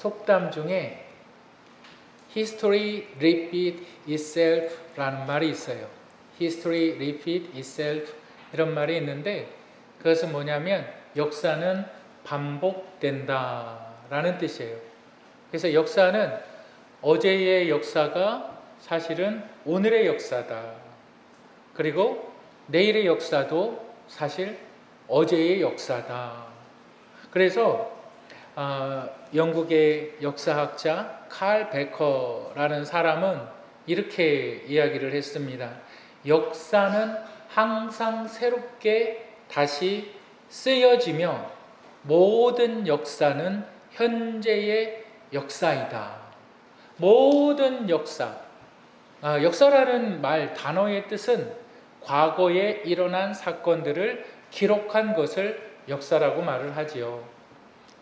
속담 중에 History repeat itself 라는 말이 있어요. History repeat itself 이런 말이 있는데 그것은 뭐냐면 역사는 반복된다 라는 뜻이에요. 그래서 역사는 어제의 역사가 사실은 오늘의 역사다. 그리고 내일의 역사도 사실 어제의 역사다. 그래서 영국의 역사학자 칼 베커라는 사람은 이렇게 이야기를 했습니다. 역사는 항상 새롭게 다시 쓰여지며 모든 역사는 현재의 역사이다. 모든 역사. 역사라는 말 단어의 뜻은 과거에 일어난 사건들을 기록한 것을 역사라고 말을 하지요.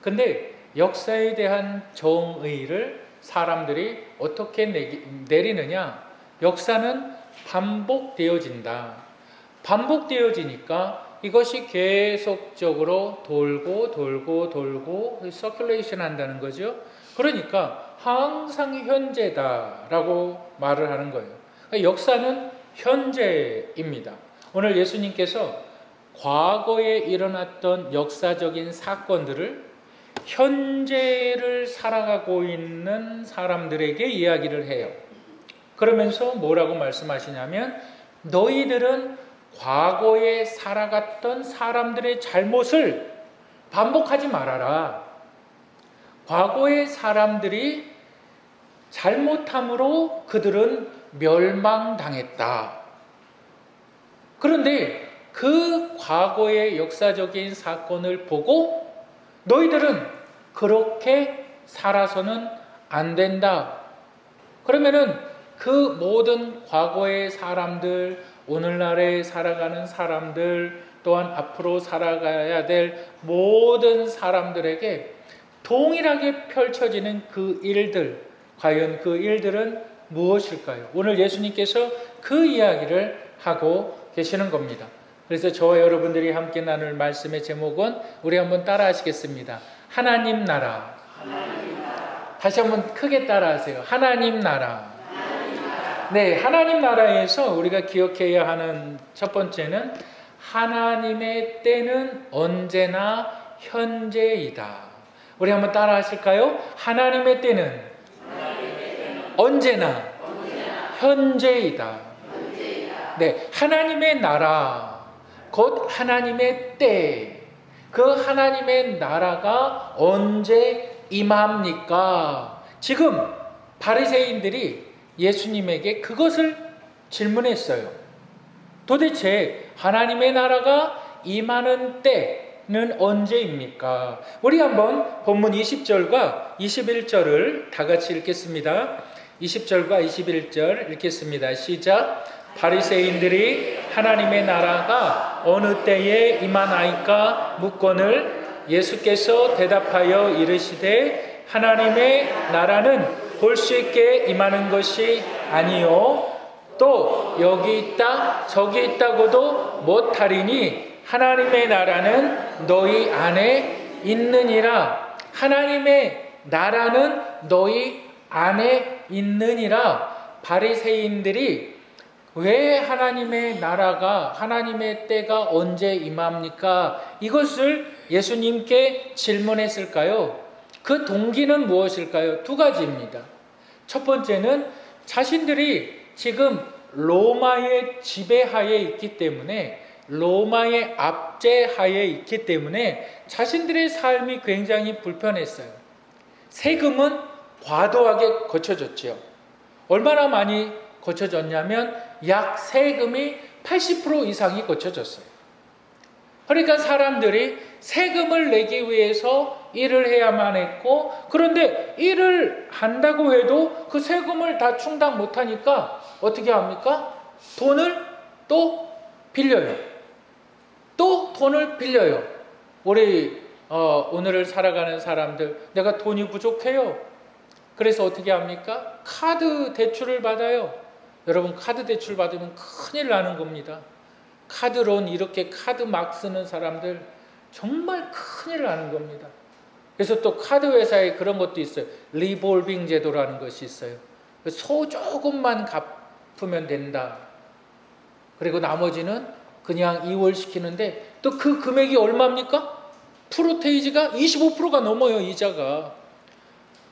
근데 역사에 대한 정의를 사람들이 어떻게 내리느냐? 역사는 반복되어진다. 반복되어지니까 이것이 계속적으로 돌고 서큘레이션 한다는 거죠. 그러니까 항상 현재다라고 말을 하는 거예요. 그러니까 역사는 현재입니다. 오늘 예수님께서 과거에 일어났던 역사적인 사건들을 현재를 살아가고 있는 사람들에게 이야기를 해요. 그러면서 뭐라고 말씀하시냐면 너희들은 과거에 살아갔던 사람들의 잘못을 반복하지 말아라. 과거의 사람들이 잘못함으로 그들은 멸망당했다. 그런데 그 과거의 역사적인 사건을 보고 너희들은 그렇게 살아서는 안 된다. 그러면은 그 모든 과거의 사람들, 오늘날에 살아가는 사람들, 또한 앞으로 살아가야 될 모든 사람들에게 동일하게 펼쳐지는 그 일들, 과연 그 일들은 무엇일까요? 오늘 예수님께서 그 이야기를 하고 계시는 겁니다. 그래서 저와 여러분들이 함께 나눌 말씀의 제목은 우리 한번 따라 하시겠습니다. 하나님 나라. 다시 한번 크게 따라 하세요. 하나님 나라. 네, 하나님 나라에서 우리가 기억해야 하는 첫 번째는 하나님의 때는 언제나 현재이다. 우리 한번 따라 하실까요? 하나님의 때는 언제나 현재이다. 네, 하나님의 나라, 곧 하나님의 때, 그 하나님의 나라가 언제 임합니까? 지금 바리새인들이 예수님에게 그것을 질문했어요. 도대체 하나님의 나라가 임하는 때는 언제입니까? 우리 한번 본문 20절과 21절을 다 같이 읽겠습니다. 20절과 21절 읽겠습니다. 시작. 바리새인들이 하나님의 나라가 어느 때에 임하나이까 묻거늘 예수께서 대답하여 이르시되 하나님의 나라는 볼 수 있게 임하는 것이 아니요 또 여기 있다 저기 있다고도 못하리니 하나님의 나라는 너희 안에 있느니라. 하나님의 나라는 너희 안에 있느니라. 바리새인들이 왜 하나님의 나라가, 하나님의 때가 언제 임합니까? 이것을 예수님께 질문했을까요? 그 동기는 무엇일까요? 두 가지입니다. 첫 번째는 자신들이 지금 로마의 지배하에 있기 때문에, 로마의 압제하에 있기 때문에 자신들의 삶이 굉장히 불편했어요. 세금은 과도하게 거쳐졌죠. 얼마나 많이 거쳐졌냐면 약 세금이 80% 이상이 거쳐졌어요. 그러니까 사람들이 세금을 내기 위해서 일을 해야만 했고, 그런데 일을 한다고 해도 그 세금을 다 충당 못하니까 어떻게 합니까? 돈을 또 빌려요. 또 돈을 빌려요. 우리 오늘을 살아가는 사람들, 내가 돈이 부족해요. 그래서 어떻게 합니까? 카드 대출을 받아요. 여러분, 카드 대출 받으면 큰일 나는 겁니다. 카드론, 이렇게 카드 막 쓰는 사람들 정말 큰일 나는 겁니다. 그래서 또 카드 회사에 그런 것도 있어요. 리볼빙 제도라는 것이 있어요. 소 조금만 갚으면 된다. 그리고 나머지는 그냥 이월시키는데 또 그 금액이 얼마입니까? 프로테이지가 25%가 넘어요, 이자가.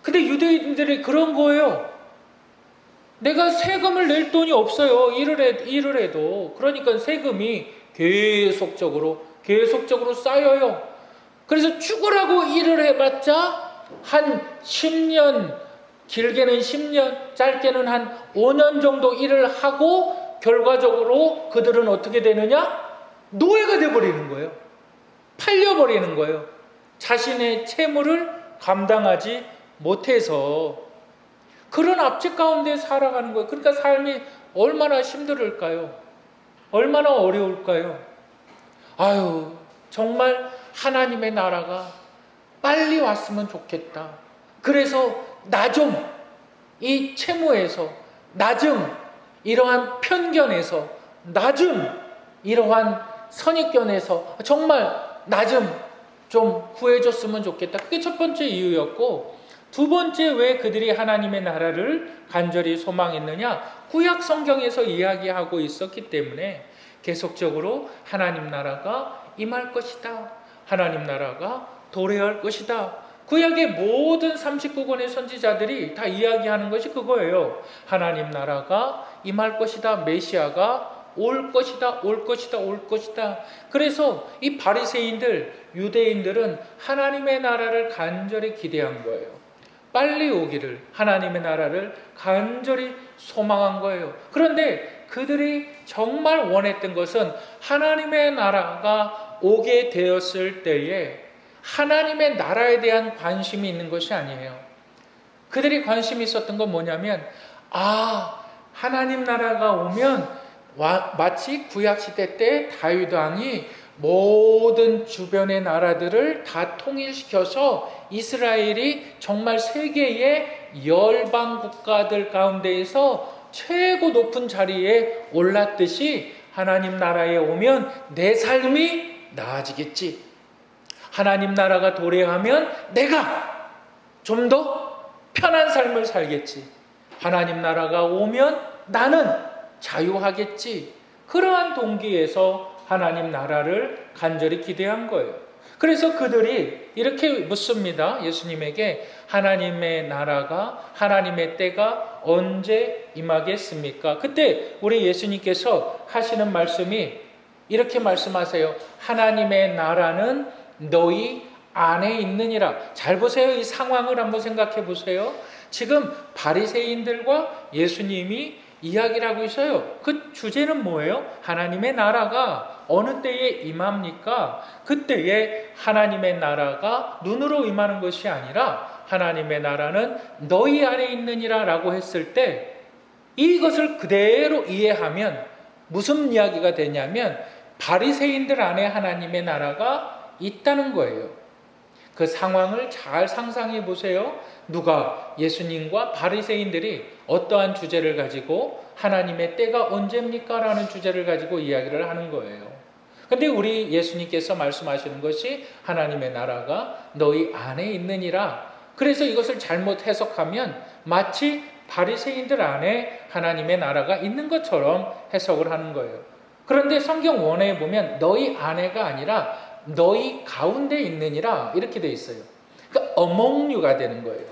근데 유대인들이 그런 거예요. 내가 세금을 낼 돈이 없어요. 일을 해도. 그러니까 세금이 계속적으로 쌓여요. 그래서 죽으라고 일을 해봤자 한 10년, 길게는 10년, 짧게는 한 5년 정도 일을 하고 결과적으로 그들은 어떻게 되느냐? 노예가 돼버리는 거예요. 팔려버리는 거예요. 자신의 채무를 감당하지 못해서 그런 압제 가운데 살아가는 거예요. 그러니까 삶이 얼마나 힘들을까요? 얼마나 어려울까요? 아유, 정말 하나님의 나라가 빨리 왔으면 좋겠다. 그래서 나 좀 이 채무에서, 나 좀 이러한 편견에서, 나 좀 이러한 선입견에서 정말 나 좀 구해줬으면 좋겠다. 그게 첫 번째 이유였고, 두 번째 왜 그들이 하나님의 나라를 간절히 소망했느냐? 구약 성경에서 이야기하고 있었기 때문에 계속적으로 하나님 나라가 임할 것이다. 하나님 나라가 도래할 것이다. 구약의 모든 39권의 선지자들이 다 이야기하는 것이 그거예요. 하나님 나라가 임할 것이다. 메시아가 올 것이다. 올 것이다. 올 것이다. 그래서 이 바리새인들, 유대인들은 하나님의 나라를 간절히 기대한 거예요. 빨리 오기를, 하나님의 나라를 간절히 소망한 거예요. 그런데 그들이 정말 원했던 것은 하나님의 나라가 오게 되었을 때에 하나님의 나라에 대한 관심이 있는 것이 아니에요. 그들이 관심이 있었던 건 뭐냐면, 하나님 나라가 오면 마치 구약시대 때 다윗 왕이 모든 주변의 나라들을 다 통일시켜서 이스라엘이 정말 세계의 열방 국가들 가운데에서 최고 높은 자리에 올랐듯이 하나님 나라에 오면 내 삶이 나아지겠지. 하나님 나라가 도래하면 내가 좀 더 편한 삶을 살겠지. 하나님 나라가 오면 나는 자유하겠지. 그러한 동기에서 하나님 나라를 간절히 기대한 거예요. 그래서 그들이 이렇게 묻습니다. 예수님에게 하나님의 나라가, 하나님의 때가 언제 임하겠습니까? 그때 우리 예수님께서 하시는 말씀이 이렇게 말씀하세요. 하나님의 나라는 너희 안에 있느니라. 잘 보세요. 이 상황을 한번 생각해 보세요. 지금 바리새인들과 예수님이 이야기를 하고 있어요. 그 주제는 뭐예요? 하나님의 나라가 어느 때에 임합니까? 그때에 하나님의 나라가 눈으로 임하는 것이 아니라 하나님의 나라는 너희 안에 있느니라 라고 했을 때 이것을 그대로 이해하면 무슨 이야기가 되냐면 바리새인들 안에 하나님의 나라가 있다는 거예요. 그 상황을 잘 상상해 보세요. 누가 예수님과 바리새인들이 어떠한 주제를 가지고 하나님의 때가 언제입니까? 라는 주제를 가지고 이야기를 하는 거예요. 근데 우리 예수님께서 말씀하시는 것이 하나님의 나라가 너희 안에 있느니라. 그래서 이것을 잘못 해석하면 마치 바리새인들 안에 하나님의 나라가 있는 것처럼 해석을 하는 거예요. 그런데 성경 원어에 보면 너희 안에가 아니라 너희 가운데 있느니라 이렇게 돼 있어요. 그러니까 among you가 되는 거예요.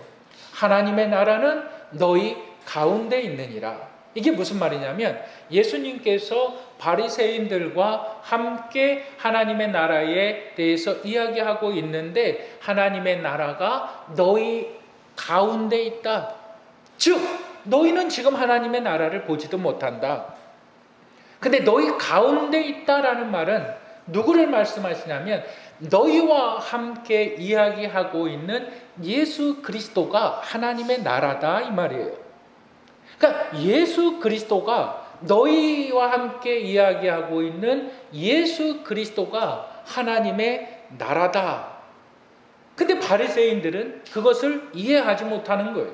하나님의 나라는 너희 가운데 있느니라. 이게 무슨 말이냐면 예수님께서 바리새인들과 함께 하나님의 나라에 대해서 이야기하고 있는데 하나님의 나라가 너희 가운데 있다. 즉 너희는 지금 하나님의 나라를 보지도 못한다. 근데 너희 가운데 있다라는 말은 누구를 말씀하시냐면 너희와 함께 이야기하고 있는 예수 그리스도가 하나님의 나라다 이 말이에요. 그러니까 예수 그리스도가 너희와 함께 이야기하고 있는 예수 그리스도가 하나님의 나라다. 근데 바리새인들은 그것을 이해하지 못하는 거예요.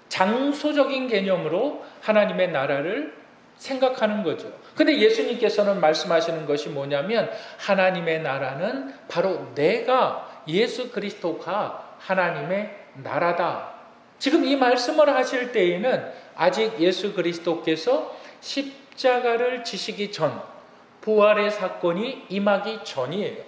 장소적인 개념으로 하나님의 나라를 생각하는 거죠. 근데 예수님께서는 말씀하시는 것이 뭐냐면 하나님의 나라는 바로 내가 예수 그리스도가 하나님의 나라다. 지금 이 말씀을 하실 때에는 아직 예수 그리스도께서 십자가를 지시기 전, 부활의 사건이 임하기 전이에요.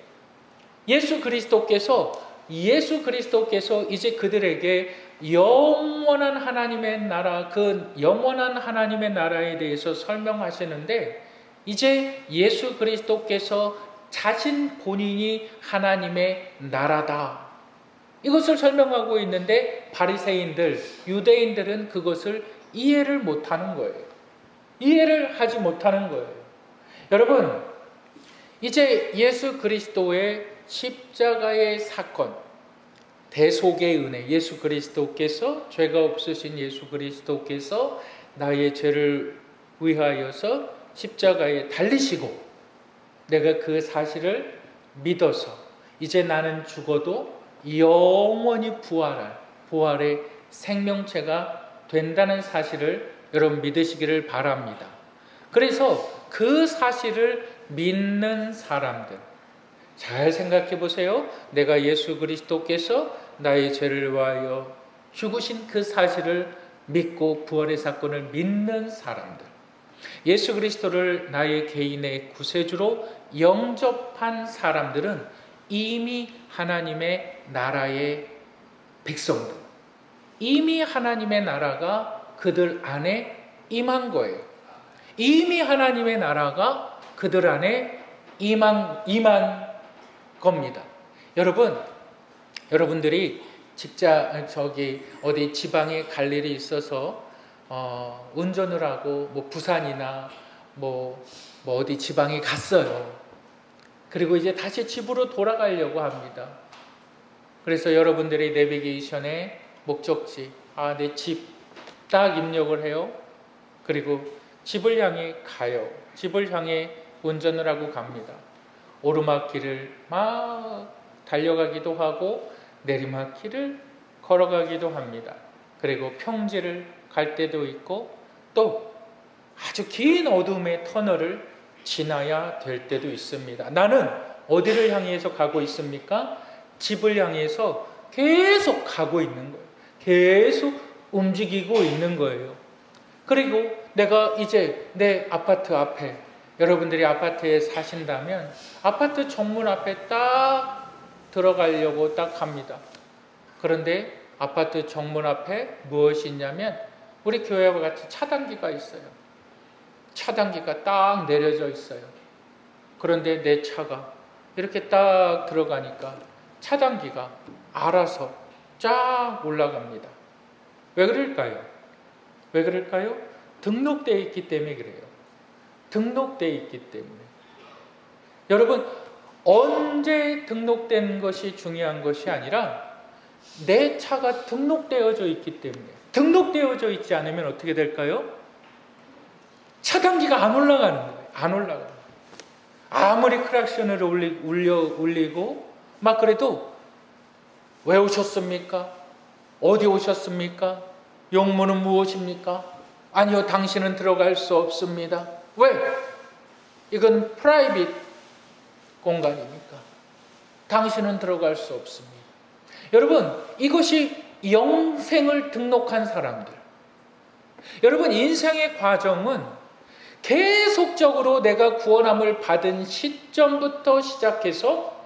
예수 그리스도께서 이제 그들에게 영원한 하나님의 나라, 그 영원한 하나님의 나라에 대해서 설명하시는데, 이제 예수 그리스도께서 자신 본인이 하나님의 나라다, 이것을 설명하고 있는데 바리새인들, 유대인들은 그것을 이해를 못하는 거예요. 이해를 하지 못하는 거예요. 여러분, 이제 예수 그리스도의 십자가의 사건, 대속의 은혜, 예수 그리스도께서, 죄가 없으신 예수 그리스도께서 나의 죄를 위하여서 십자가에 달리시고, 내가 그 사실을 믿어서 이제 나는 죽어도 영원히 부활의 생명체가 된다는 사실을 여러분 믿으시기를 바랍니다. 그래서 그 사실을 믿는 사람들, 잘 생각해 보세요. 내가 예수 그리스도께서 나의 죄를 위하여 죽으신 그 사실을 믿고 부활의 사건을 믿는 사람들, 예수 그리스도를 나의 개인의 구세주로 영접한 사람들은 이미 하나님의 나라의 백성들, 이미 하나님의 나라가 그들 안에 임한 거예요. 이미 하나님의 나라가 그들 안에 임한 겁니다. 여러분들이 어디 지방에 갈 일이 있어서 운전을 하고 부산이나 어디 지방에 갔어요. 그리고 이제 다시 집으로 돌아가려고 합니다. 그래서 여러분들이 내비게이션에 목적지, 내 집 딱 입력을 해요. 그리고 집을 향해 가요. 집을 향해 운전을 하고 갑니다. 오르막길을 막 달려가기도 하고 내리막길을 걸어가기도 합니다. 그리고 평지를 갈 때도 있고 또 아주 긴 어둠의 터널을 지나야 될 때도 있습니다. 나는 어디를 향해서 가고 있습니까? 집을 향해서 계속 가고 있는 거예요. 계속 움직이고 있는 거예요. 그리고 내가 이제 내 아파트 앞에, 여러분들이 아파트에 사신다면 아파트 정문 앞에 딱 들어가려고 딱 합니다. 그런데 아파트 정문 앞에 무엇이 있냐면 우리 교회와 같이 차단기가 있어요. 차단기가 딱 내려져 있어요. 그런데 내 차가 이렇게 딱 들어가니까 차단기가 알아서 쫙 올라갑니다. 왜 그럴까요? 왜 그럴까요? 등록되어 있기 때문에 그래요. 등록되어 있기 때문에. 여러분, 언제 등록된 것이 중요한 것이 아니라 내 차가 등록되어져 있기 때문에. 등록되어져 있지 않으면 어떻게 될까요? 차단기가 안 올라가는 거예요. 안 올라가는 거예요. 아무리 크락션을 울리고 막 그래도 왜 오셨습니까? 어디 오셨습니까? 용무는 무엇입니까? 아니요, 당신은 들어갈 수 없습니다. 왜? 이건 프라이빗 공간이니까. 당신은 들어갈 수 없습니다. 여러분, 이것이 영생을 등록한 사람들. 여러분, 인생의 과정은 계속적으로 내가 구원함을 받은 시점부터 시작해서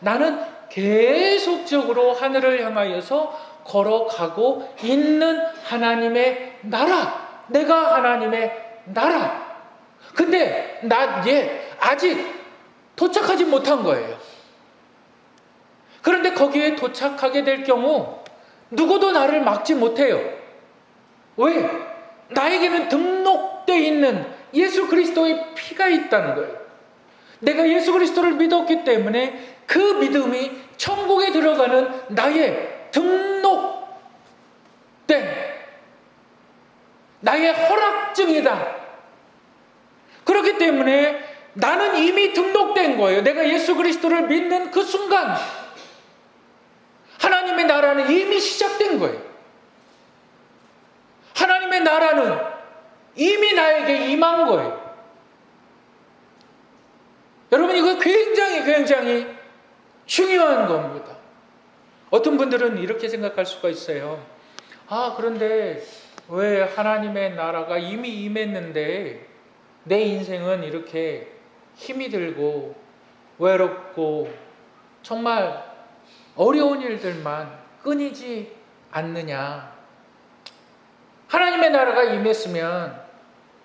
나는 계속적으로 하늘을 향하여서 걸어가고 있는 하나님의 나라. 내가 하나님의 나라. 근데 아직 도착하지 못한 거예요. 그런데 거기에 도착하게 될 경우 누구도 나를 막지 못해요. 왜? 나에게는 등록되어 있는 예수 그리스도의 피가 있다는 거예요. 내가 예수 그리스도를 믿었기 때문에 그 믿음이 천국에 들어가는 나의 등록된, 나의 허락증이다. 그렇기 때문에 나는 이미 등록된 거예요. 내가 예수 그리스도를 믿는 그 순간 하나님의 나라는 이미 시작된 거예요. 하나님의 나라는 이미 나에게 임한 거예요. 여러분, 이거 굉장히 중요한 겁니다. 어떤 분들은 이렇게 생각할 수가 있어요. 그런데 왜 하나님의 나라가 이미 임했는데 내 인생은 이렇게 힘이 들고 외롭고 정말 어려운 일들만 끊이지 않느냐. 하나님의 나라가 임했으면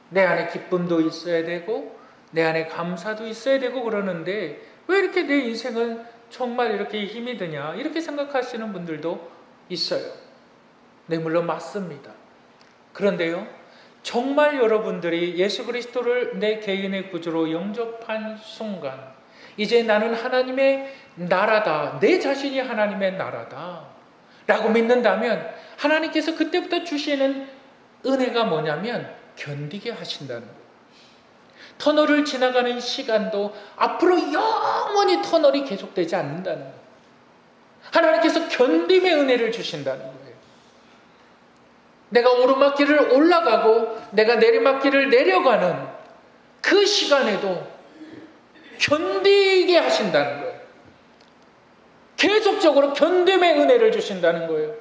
내 안에 기쁨도 있어야 되고 내 안에 감사도 있어야 되고 그러는데 왜 이렇게 내 인생은 정말 이렇게 힘이 드냐, 이렇게 생각하시는 분들도 있어요. 네, 물론 맞습니다. 그런데요, 정말 여러분들이 예수 그리스도를 내 개인의 구주로 영접한 순간 이제 나는 하나님의 나라다, 내 자신이 하나님의 나라다 라고 믿는다면 하나님께서 그때부터 주시는 은혜가 뭐냐면 견디게 하신다는 거예요. 터널을 지나가는 시간도 앞으로 영원히 터널이 계속되지 않는다는 거예요. 하나님께서 견딤의 은혜를 주신다는 거예요. 내가 오르막길을 올라가고 내가 내리막길을 내려가는 그 시간에도 견디게 하신다는 거예요. 계속적으로 견딤의 은혜를 주신다는 거예요.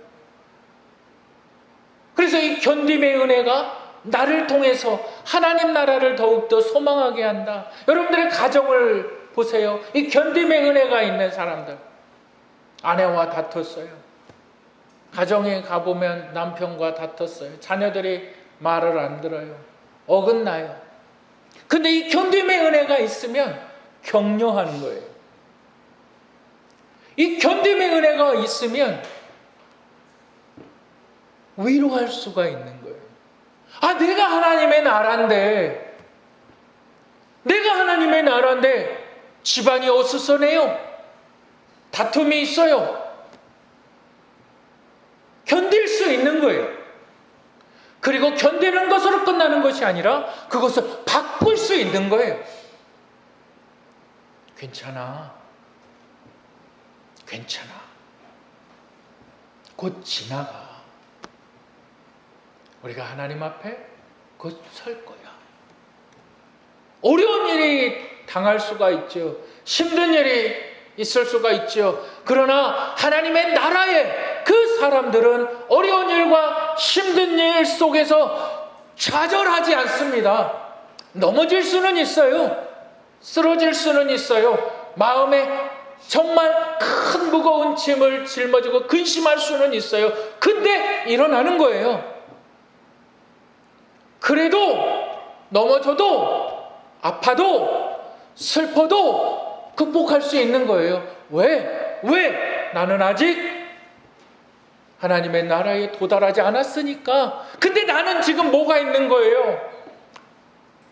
그래서 이 견딤의 은혜가 나를 통해서 하나님 나라를 더욱더 소망하게 한다. 여러분들의 가정을 보세요. 이 견딤의 은혜가 있는 사람들, 아내와 다퉜어요. 가정에 가보면 남편과 다퉜어요. 자녀들이 말을 안 들어요. 어긋나요. 근데 이 견딤의 은혜가 있으면 격려하는 거예요. 이 견딤의 은혜가 있으면 위로할 수가 있는 거예요. 내가 하나님의 나라인데, 내가 하나님의 나라인데 집안이 어수선해요. 다툼이 있어요. 견딜 수 있는 거예요. 그리고 견디는 것으로 끝나는 것이 아니라 그것을 바꿀 수 있는 거예요. 괜찮아. 곧 지나가. 우리가 하나님 앞에 곧 설 거야. 어려운 일이 당할 수가 있죠. 힘든 일이 있을 수가 있죠. 그러나 하나님의 나라에 그 사람들은 어려운 일과 힘든 일 속에서 좌절하지 않습니다. 넘어질 수는 있어요. 쓰러질 수는 있어요. 마음에 정말 큰 무거운 짐을 짊어지고 근심할 수는 있어요. 근데 일어나는 거예요. 그래도 넘어져도 아파도 슬퍼도 극복할 수 있는 거예요. 왜? 나는 아직 하나님의 나라에 도달하지 않았으니까. 근데 나는 지금 뭐가 있는 거예요?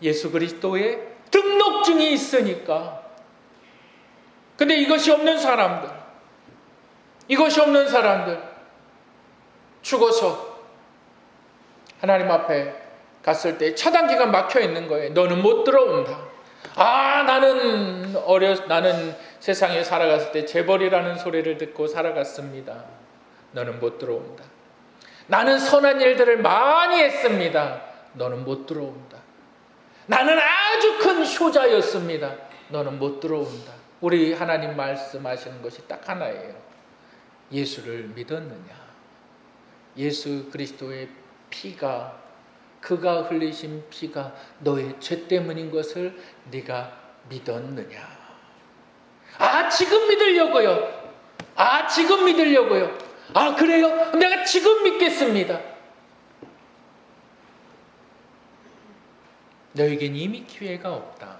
예수 그리스도의 등록증이 있으니까. 근데 이것이 없는 사람들 죽어서 하나님 앞에 갔을 때 차단기가 막혀 있는 거예요. 너는 못 들어온다. 나는 세상에 살아갔을 때 재벌이라는 소리를 듣고 살아갔습니다. 너는 못 들어온다. 나는 선한 일들을 많이 했습니다. 너는 못 들어온다. 나는 아주 큰 효자였습니다. 너는 못 들어온다. 우리 하나님 말씀하시는 것이 딱 하나예요. 예수를 믿었느냐? 예수 그리스도의 피가, 그가 흘리신 피가 너의 죄 때문인 것을 네가 믿었느냐? 지금 믿으려고요. 그래요? 내가 지금 믿겠습니다. 너에겐 이미 기회가 없다.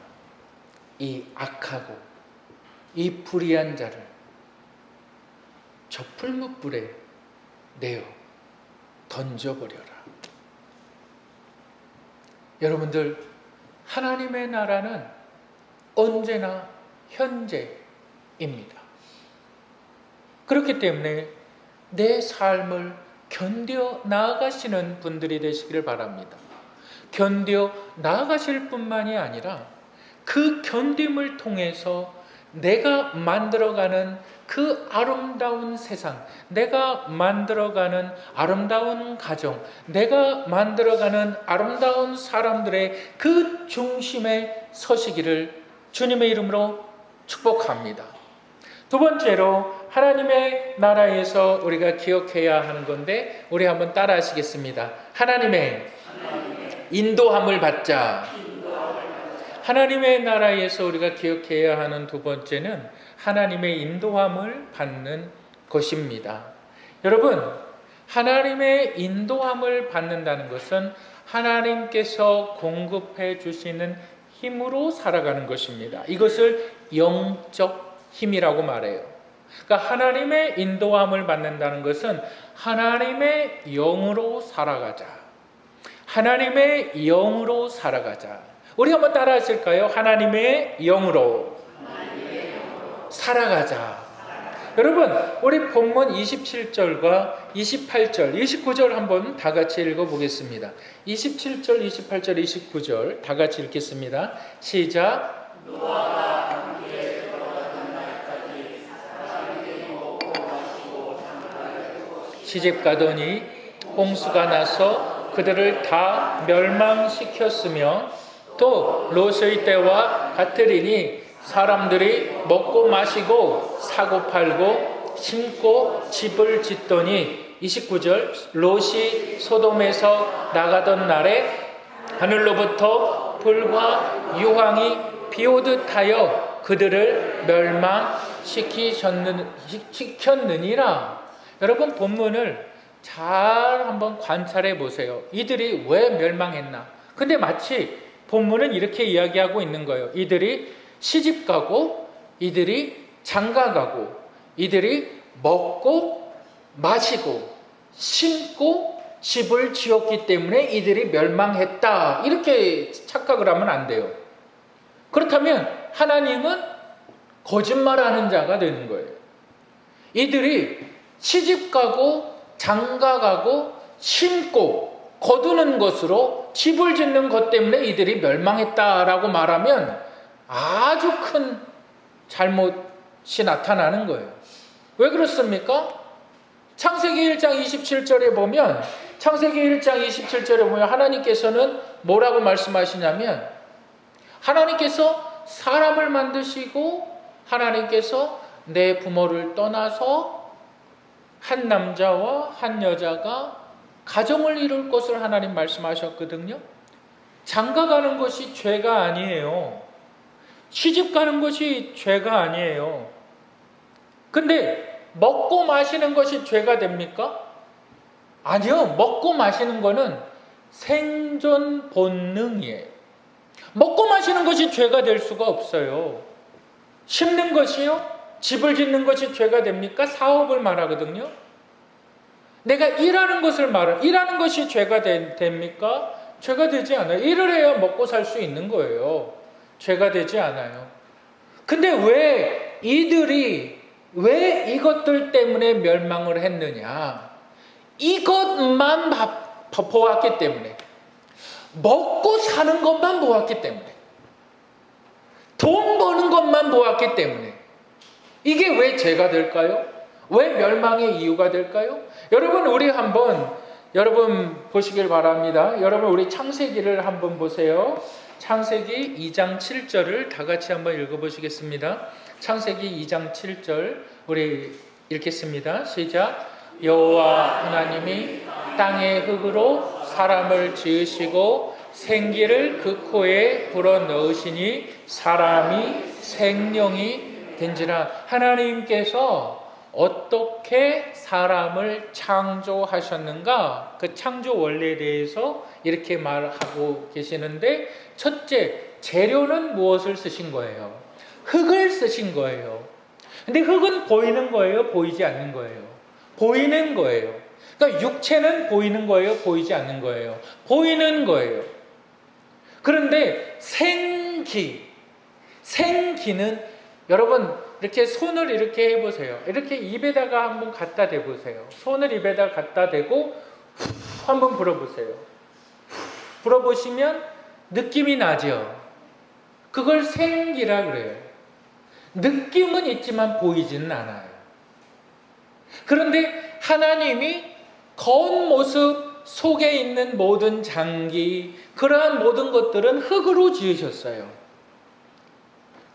이 악하고 이 불의한 자를 저 풀무불에 내어 던져버려라. 여러분들, 하나님의 나라는 언제나 현재입니다. 그렇기 때문에 내 삶을 견뎌 나아가시는 분들이 되시기를 바랍니다. 견뎌 나아가실 뿐만이 아니라 그 견딤을 통해서 내가 만들어가는 그 아름다운 세상, 내가 만들어가는 아름다운 가정, 내가 만들어가는 아름다운 사람들의 그 중심에 서시기를 주님의 이름으로 축복합니다. 두 번째로 하나님의 나라에서 우리가 기억해야 하는 건데 우리 한번 따라 하시겠습니다. 하나님의 인도함을 받자. 하나님의 나라에서 우리가 기억해야 하는 두 번째는 하나님의 인도함을 받는 것입니다. 여러분, 하나님의 인도함을 받는다는 것은 하나님께서 공급해 주시는 힘으로 살아가는 것입니다. 이것을 영적 힘이라고 말해요. 그러니까 하나님의 인도함을 받는다는 것은 하나님의 영으로 살아가자. 하나님의 영으로 살아가자. 우리 한번 따라 하실까요? 하나님의 영으로 살아가자. 여러분, 우리 본문 27절과 28절, 29절 한번 다 같이 읽어보겠습니다. 27절, 28절, 29절 다 같이 읽겠습니다. 시작. 시집 가더니 홍수가 나서 그들을 다 멸망시켰으며 또 롯의 때와 같으리니 사람들이 먹고 마시고 사고 팔고 심고 집을 짓더니 29절 롯이 소돔에서 나가던 날에 하늘로부터 불과 유황이 비오듯 하여 그들을 멸망시켰느니라. 여러분, 본문을 잘 한번 관찰해 보세요. 이들이 왜 멸망했나? 근데 마치 본문은 이렇게 이야기하고 있는 거예요. 이들이 시집가고 이들이 장가가고 이들이 먹고 마시고 심고 집을 지었기 때문에 이들이 멸망했다. 이렇게 착각을 하면 안 돼요. 그렇다면 하나님은 거짓말하는 자가 되는 거예요. 이들이 시집가고 장가가고 심고 거두는 것으로 집을 짓는 것 때문에 이들이 멸망했다라고 말하면 아주 큰 잘못이 나타나는 거예요. 왜 그렇습니까? 창세기 1장 27절에 보면 하나님께서는 뭐라고 말씀하시냐면 하나님께서 사람을 만드시고 하나님께서 내 부모를 떠나서 한 남자와 한 여자가 가정을 이룰 것을 하나님 말씀하셨거든요. 장가가는 것이 죄가 아니에요. 시집가는 것이 죄가 아니에요. 근데 먹고 마시는 것이 죄가 됩니까? 아니요. 먹고 마시는 거는 생존 본능이에요. 먹고 마시는 것이 죄가 될 수가 없어요. 심는 것이요? 집을 짓는 것이 죄가 됩니까? 사업을 말하거든요. 내가 일하는 것이 죄가 됩니까? 죄가 되지 않아요. 일을 해야 먹고 살 수 있는 거예요. 죄가 되지 않아요. 근데 왜 이것들 때문에 멸망을 했느냐? 이것만 보았기 때문에, 먹고 사는 것만 보았기 때문에, 돈 버는 것만 보았기 때문에 이게 왜 죄가 될까요? 왜 멸망의 이유가 될까요? 여러분 보시길 바랍니다. 여러분 우리 창세기를 한번 보세요. 창세기 2장 7절을 다 같이 한번 읽어보시겠습니다. 창세기 2장 7절 우리 읽겠습니다. 시작. 여호와 하나님이 땅의 흙으로 사람을 지으시고 생기를 그 코에 불어넣으시니 사람이 생명이 된지라. 하나님께서 어떻게 사람을 창조하셨는가? 그 창조 원리에 대해서 이렇게 말하고 계시는데, 첫째, 재료는 무엇을 쓰신 거예요? 흙을 쓰신 거예요. 근데 흙은 보이는 거예요? 보이지 않는 거예요? 보이는 거예요. 그러니까 육체는 보이는 거예요? 보이지 않는 거예요? 보이는 거예요. 그런데 생기는 여러분 이렇게 손을 이렇게 해보세요. 이렇게 입에다가 한번 갖다 대보세요. 손을 입에다 갖다 대고 한번 불어보세요. 불어보시면 느낌이 나죠. 그걸 생기라 그래요. 느낌은 있지만 보이지는 않아요. 그런데 하나님이 겉모습 속에 있는 모든 장기, 그러한 모든 것들은 흙으로 지으셨어요.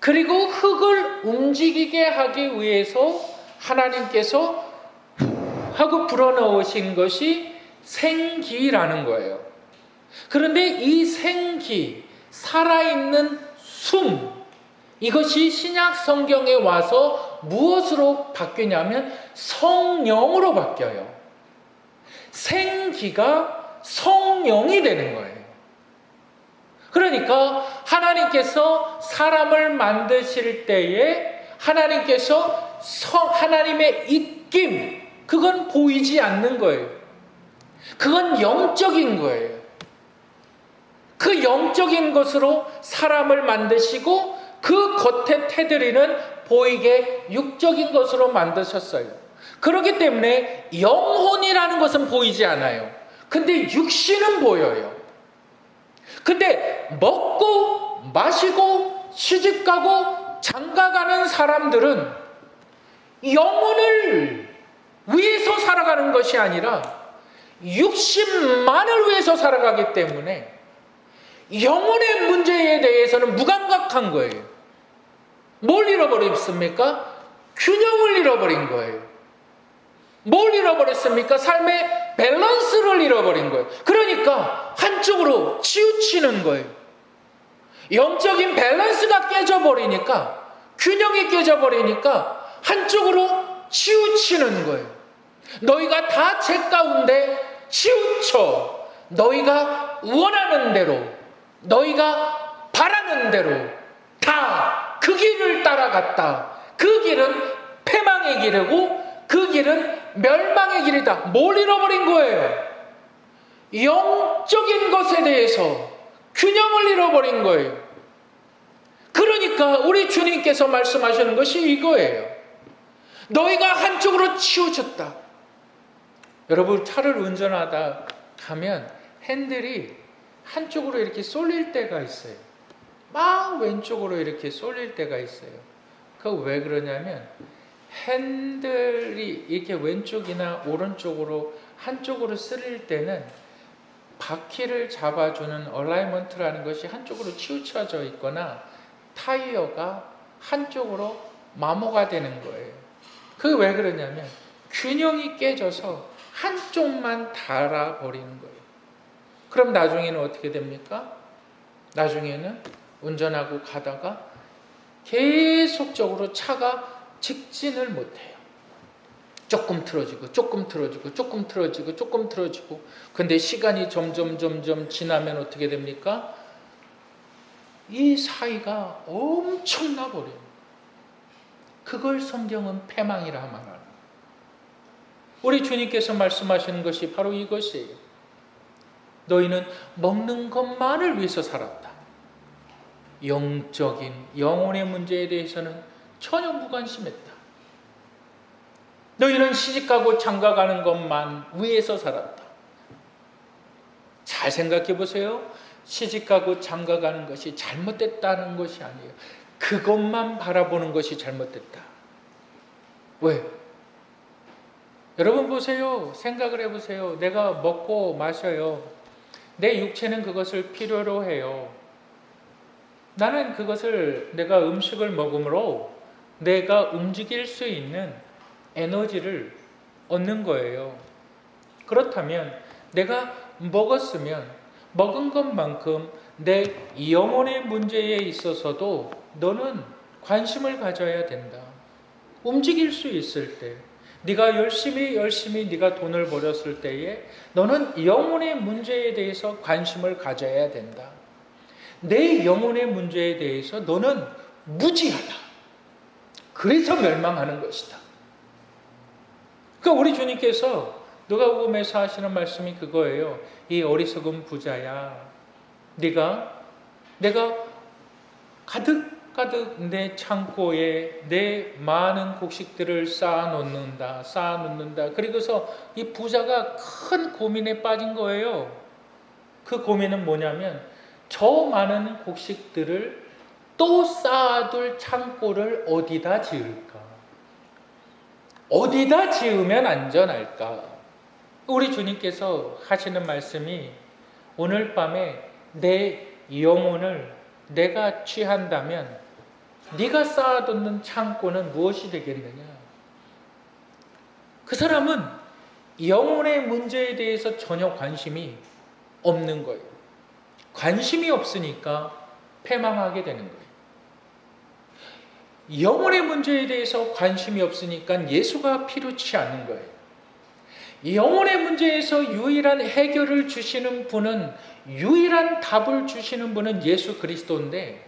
그리고 흙을 움직이게 하기 위해서 하나님께서 하고 불어넣으신 것이 생기라는 거예요. 그런데 이 생기, 살아있는 숨, 이것이 신약 성경에 와서 무엇으로 바뀌냐면 성령으로 바뀌어요. 생기가 성령이 되는 거예요. 그러니까 하나님께서 사람을 만드실 때에 하나님께서 하나님의 입김, 그건 보이지 않는 거예요. 그건 영적인 거예요. 그 영적인 것으로 사람을 만드시고 그 겉에 테두리는 보이게 육적인 것으로 만드셨어요. 그렇기 때문에 영혼이라는 것은 보이지 않아요. 근데 육신은 보여요. 근데 먹고 마시고 시집가고 장가가는 사람들은 영혼을 위해서 살아가는 것이 아니라 육신만을 위해서 살아가기 때문에 영혼의 문제에 대해서는 무감각한 거예요. 뭘 잃어버렸습니까? 균형을 잃어버린 거예요. 뭘 잃어버렸습니까? 삶의 밸런스를 잃어버린 거예요. 그러니까 한쪽으로 치우치는 거예요. 영적인 밸런스가 깨져버리니까, 균형이 깨져버리니까 한쪽으로 치우치는 거예요. 너희가 다 제 가운데 치우쳐 너희가 원하는 대로, 너희가 바라는 대로 다 그 길을 따라갔다. 그 길은 패망의 길이고 그 길은 멸망의 길이다. 뭘 잃어버린 거예요? 영적인 것에 대해서 균형을 잃어버린 거예요. 그러니까 우리 주님께서 말씀하시는 것이 이거예요. 너희가 한쪽으로 치우쳤다. 여러분, 차를 운전하다 가면 핸들이 한쪽으로 이렇게 쏠릴 때가 있어요. 막 왼쪽으로 이렇게 쏠릴 때가 있어요. 그거 왜 그러냐면 핸들이 이렇게 왼쪽이나 오른쪽으로 한쪽으로 쓸릴 때는 바퀴를 잡아주는 얼라이먼트라는 것이 한쪽으로 치우쳐져 있거나 타이어가 한쪽으로 마모가 되는 거예요. 그게 왜 그러냐면 균형이 깨져서 한쪽만 달아버리는 거예요. 그럼 나중에는 어떻게 됩니까? 나중에는 운전하고 가다가 계속적으로 차가 직진을 못해요. 조금 틀어지고 조금 틀어지고 조금 틀어지고 조금 틀어지고. 근데 시간이 점점 지나면 어떻게 됩니까? 이 사이가 엄청나 버려요. 그걸 성경은 패망이라 말하는. 우리 주님께서 말씀하시는 것이 바로 이것이에요. 너희는 먹는 것만을 위해서 살았다. 영적인 영혼의 문제에 대해서는 전혀 무관심했다. 너희는 시집가고 장가가는 것만 위해서 살았다. 잘 생각해 보세요. 시집가고 장가가는 것이 잘못됐다는 것이 아니에요. 그것만 바라보는 것이 잘못됐다. 왜? 여러분 보세요. 생각을 해보세요. 내가 먹고 마셔요. 내 육체는 그것을 필요로 해요. 나는 그것을, 내가 음식을 먹음으로 내가 움직일 수 있는 에너지를 얻는 거예요. 그렇다면 내가 먹었으면 먹은 것만큼 내 영혼의 문제에 있어서도 너는 관심을 가져야 된다. 움직일 수 있을 때, 네가 열심히 네가 돈을 벌였을 때에 너는 영혼의 문제에 대해서 관심을 가져야 된다. 내 영혼의 문제에 대해서 너는 무지하다. 그래서 멸망하는 것이다. 그러니까 우리 주님께서 누가복음에서 하시는 말씀이 그거예요. 이 어리석은 부자야, 내가 가득 내 창고에 내 많은 곡식들을 쌓아놓는다. 그리고서 이 부자가 큰 고민에 빠진 거예요. 그 고민은 뭐냐면 저 많은 곡식들을 또 쌓아둘 창고를 어디다 지을까? 어디다 지으면 안전할까? 우리 주님께서 하시는 말씀이 오늘 밤에 내 영혼을 내가 취한다면 네가 쌓아뒀는 창고는 무엇이 되겠느냐? 그 사람은 영혼의 문제에 대해서 전혀 관심이 없는 거예요. 관심이 없으니까 패망하게 되는 거예요. 영혼의 문제에 대해서 관심이 없으니까 예수가 필요치 않는 거예요. 영혼의 문제에서 유일한 해결을 주시는 분은, 유일한 답을 주시는 분은 예수 그리스도인데,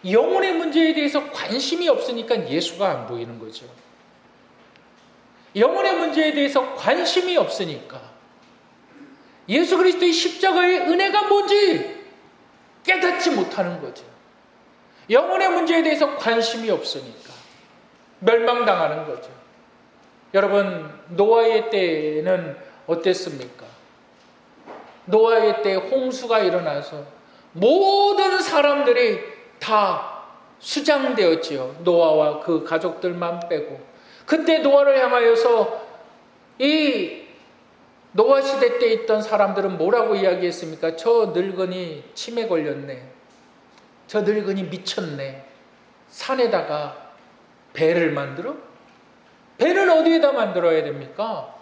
영혼의 문제에 대해서 관심이 없으니까 예수가 안 보이는 거죠. 영혼의 문제에 대해서 관심이 없으니까 예수 그리스도의 십자가의 은혜가 뭔지 깨닫지 못하는 거죠. 영혼의 문제에 대해서 관심이 없으니까 멸망당하는 거죠. 여러분, 노아의 때는 어땠습니까? 노아의 때 홍수가 일어나서 모든 사람들이 다 수장되었지요. 노아와 그 가족들만 빼고. 그때 노아를 향하여서 이 노아 시대 때 있던 사람들은 뭐라고 이야기했습니까? 저 늙은이 치매 걸렸네. 저 늙은이 미쳤네. 산에다가 배를 만들어? 배는 어디에다 만들어야 됩니까?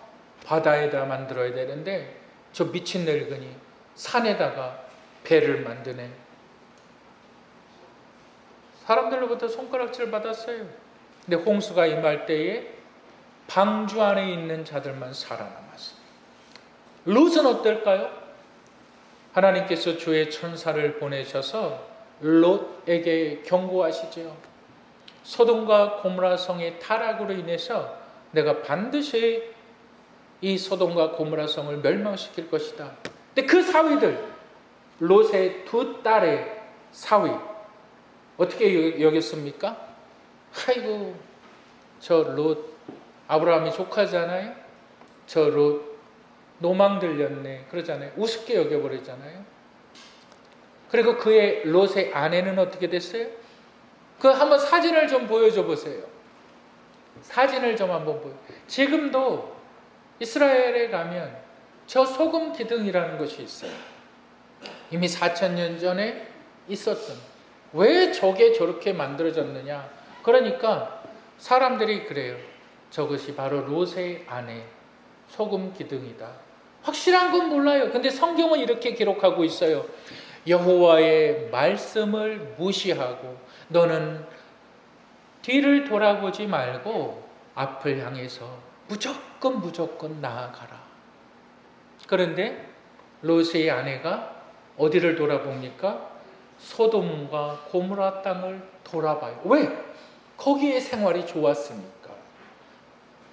바다에다 만들어야 되는데 저 미친 늙은이 산에다가 배를 만드네. 사람들로부터 손가락질 받았어요. 근데 홍수가 임할 때에 방주 안에 있는 자들만 살아남았어요. 롯은 어떨까요? 하나님께서 주의 천사를 보내셔서 롯에게 경고하시죠. 소돔과 고모라 성의 타락으로 인해서 내가 반드시 이 소돔과 고모라 성을 멸망시킬 것이다. 근데 그 사위들, 롯의 두 딸의 사위 어떻게 여겼습니까? 아이고, 저 롯 아브라함이 조카잖아요. 저 롯 노망 들렸네 그러잖아요. 우습게 여겨버리잖아요. 그리고 그의 롯의 아내는 어떻게 됐어요? 그 한번 사진을 좀 보여줘 보세요. 사진을 좀 한번 보여. 지금도 이스라엘에 가면 저 소금 기둥이라는 것이 있어요. 이미 4,000년 전에 있었던. 왜 저게 저렇게 만들어졌느냐? 그러니까 사람들이 그래요. 저것이 바로 롯의 아내 소금 기둥이다. 확실한 건 몰라요. 근데 성경은 이렇게 기록하고 있어요. 여호와의 말씀을 무시하고 너는 뒤를 돌아보지 말고 앞을 향해서 무조건 나아가라. 그런데 롯의 아내가 어디를 돌아봅니까? 소돔과 고모라 땅을 돌아봐요. 왜? 거기에 생활이 좋았으니까.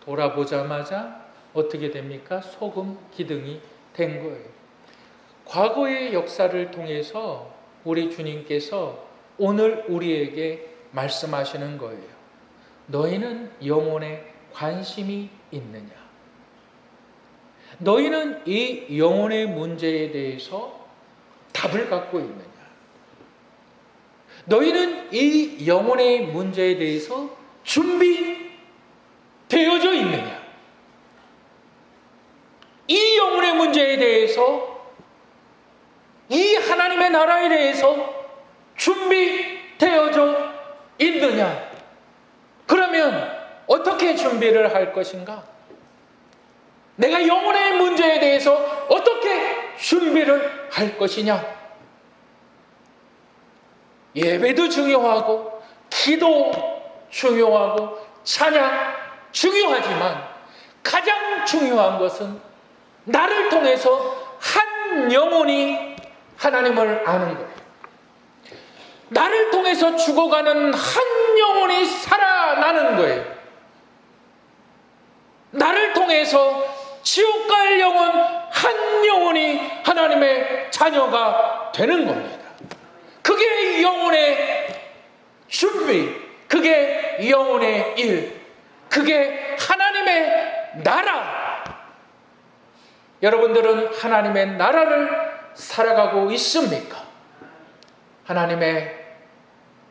돌아보자마자 어떻게 됩니까? 소금 기둥이 된 거예요. 과거의 역사를 통해서 우리 주님께서 오늘 우리에게 말씀하시는 거예요. 너희는 영혼에 관심이 있느냐? 너희는 이 영혼의 문제에 대해서 답을 갖고 있느냐? 너희는 이 영혼의 문제에 대해서 준비되어져 있느냐? 이 영혼의 문제에 대해서, 이 하나님의 나라에 대해서 준비되어져 있느냐? 그러면 어떻게 준비를 할 것인가? 내가 영혼의 문제에 대해서 어떻게 준비를 할 것이냐? 예배도 중요하고 기도 중요하고 찬양 중요하지만 가장 중요한 것은 나를 통해서 한 영혼이 하나님을 아는 거예요. 나를 통해서 죽어가는 한 영혼이 살아나는 거예요. 나를 통해서 지옥 갈 영혼 한 영혼이 하나님의 자녀가 되는 겁니다. 그게 영혼의 준비, 그게 영혼의 일, 그게 하나님의 나라. 여러분들은 하나님의 나라를 살아가고 있습니까? 하나님의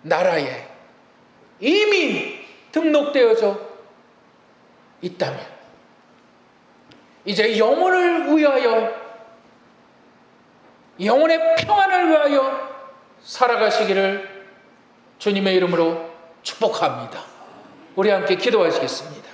나라에 이미 등록되어져 있다면 이제 영혼을 위하여, 영혼의 평안을 위하여 살아가시기를 주님의 이름으로 축복합니다. 우리 함께 기도하시겠습니다.